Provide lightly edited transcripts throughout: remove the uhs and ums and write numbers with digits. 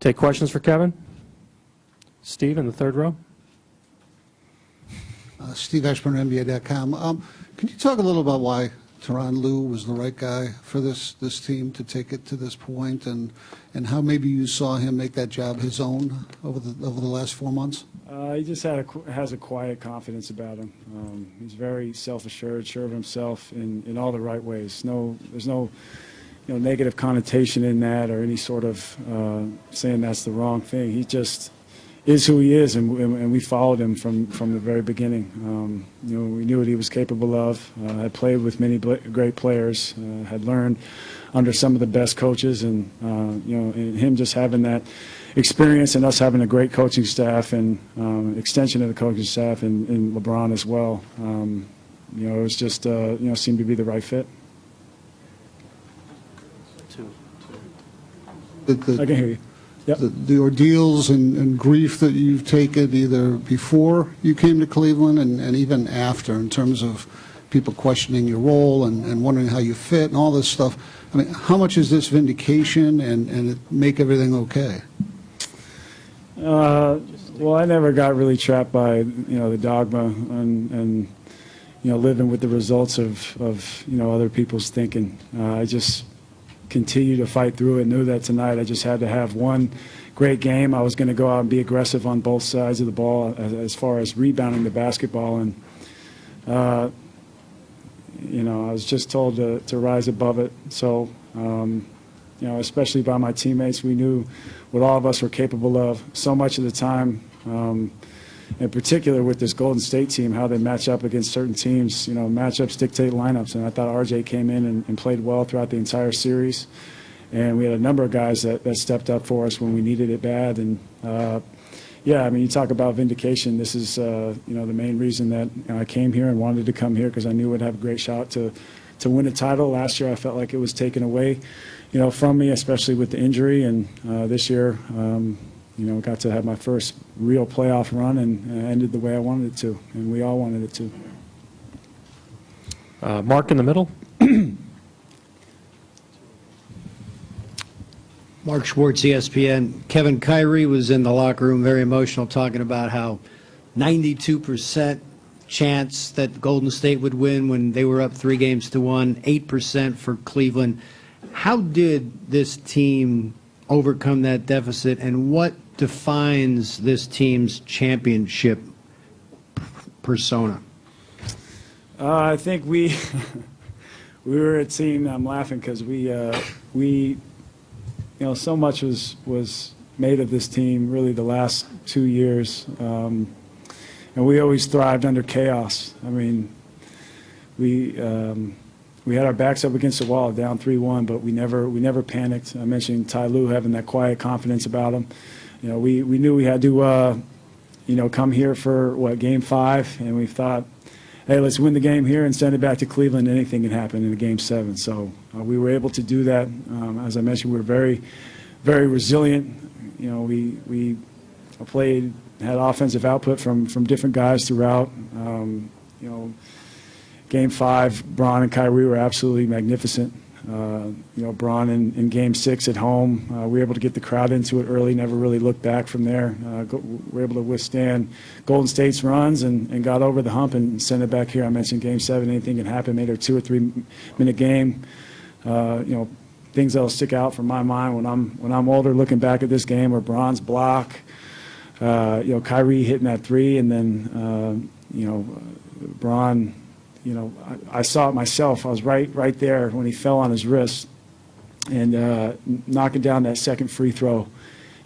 Take questions for Kevin. Steve in the third row. Steve Ashburn, NBA.com. Can you talk a little about why Tyronn Lue was the right guy for this team to take it to this point, and how maybe you saw him make that job his own over the last 4 months? He just has a quiet confidence about him. He's very self-assured, sure of himself in all the right ways. There's no negative connotation in that or any sort of saying that's the wrong thing. He just is who he is, and we followed him from the very beginning. We knew what he was capable of. Had played with many great players, had learned under some of the best coaches, and and him just having that experience and us having a great coaching staff and extension of the coaching staff and LeBron as well. It was just seemed to be the right fit. I can hear you. Yep. The ordeals and grief that you've taken either before you came to Cleveland and even after, in terms of people questioning your role and wondering how you fit and all this stuff. I mean, how much is this vindication and it make everything okay? Well, I never got really trapped by the dogma and living with the results of other people's thinking. I just continue to fight through it. Knew that tonight I just had to have one great game. I was going to go out and be aggressive on both sides of the ball as far as rebounding the basketball, and I was just told to rise above it. So especially by my teammates, we knew what all of us were capable of. So much of the time, in particular with this Golden State team, how they match up against certain teams. Matchups dictate lineups, and I thought RJ came in and played well throughout the entire series. And we had a number of guys that stepped up for us when we needed it bad. And, you talk about vindication. This is, the main reason that I came here and wanted to come here, because I knew I'd have a great shot to win a title. Last year I felt like it was taken away, from me, especially with the injury. And this year, got to have my first real playoff run and ended the way I wanted it to, and we all wanted it to. Mark in the middle. Mark Schwartz, ESPN. Kevin, Kyrie was in the locker room very emotional, talking about how 92% chance that Golden State would win when they were up 3-1, 8% for Cleveland. How did this team overcome that deficit, and what defines this team's championship persona? I think we were a team. I'm laughing because we so much was made of this team really the last 2 years, and we always thrived under chaos. I mean, we had our backs up against the wall, down 3-1, but we never panicked. I mentioned Ty Lue having that quiet confidence about him. We knew we had to come here for Game 5, and we thought, hey, let's win the game here and send it back to Cleveland. Anything can happen in a Game 7. So we were able to do that. As I mentioned, we were very, very resilient. We had offensive output from different guys throughout. Game 5, Bron and Kyrie were absolutely magnificent. Bron in Game 6 at home, we were able to get the crowd into it early, never really looked back from there. We were able to withstand Golden State's runs and got over the hump and sent it back here. I mentioned Game 7, anything can happen, made it a 2 or 3 minute game. Things that'll stick out from my mind when I'm older, looking back at this game, were Bron's block, Kyrie hitting that 3, and then Bron. I saw it myself. I was right there when he fell on his wrist and knocking down that second free throw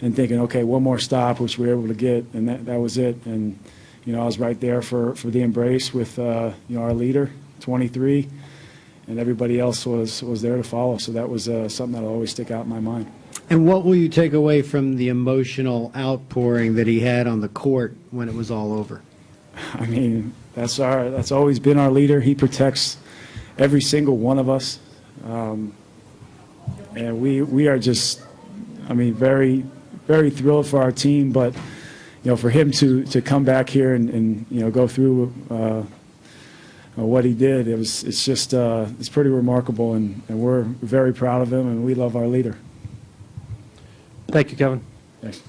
and thinking, okay, one more stop, which we were able to get, and that was it. And, I was right there for the embrace with, our leader, 23, and everybody else was there to follow. So that was something that'll always stick out in my mind. And what will you take away from the emotional outpouring that he had on the court when it was all over? I mean, that's always been our leader. He protects every single one of us, and we are just, very, very thrilled for our team. But for him to come back here and go through what he did, it's pretty remarkable, and we're very proud of him, and we love our leader. Thank you, Kevin. Thanks.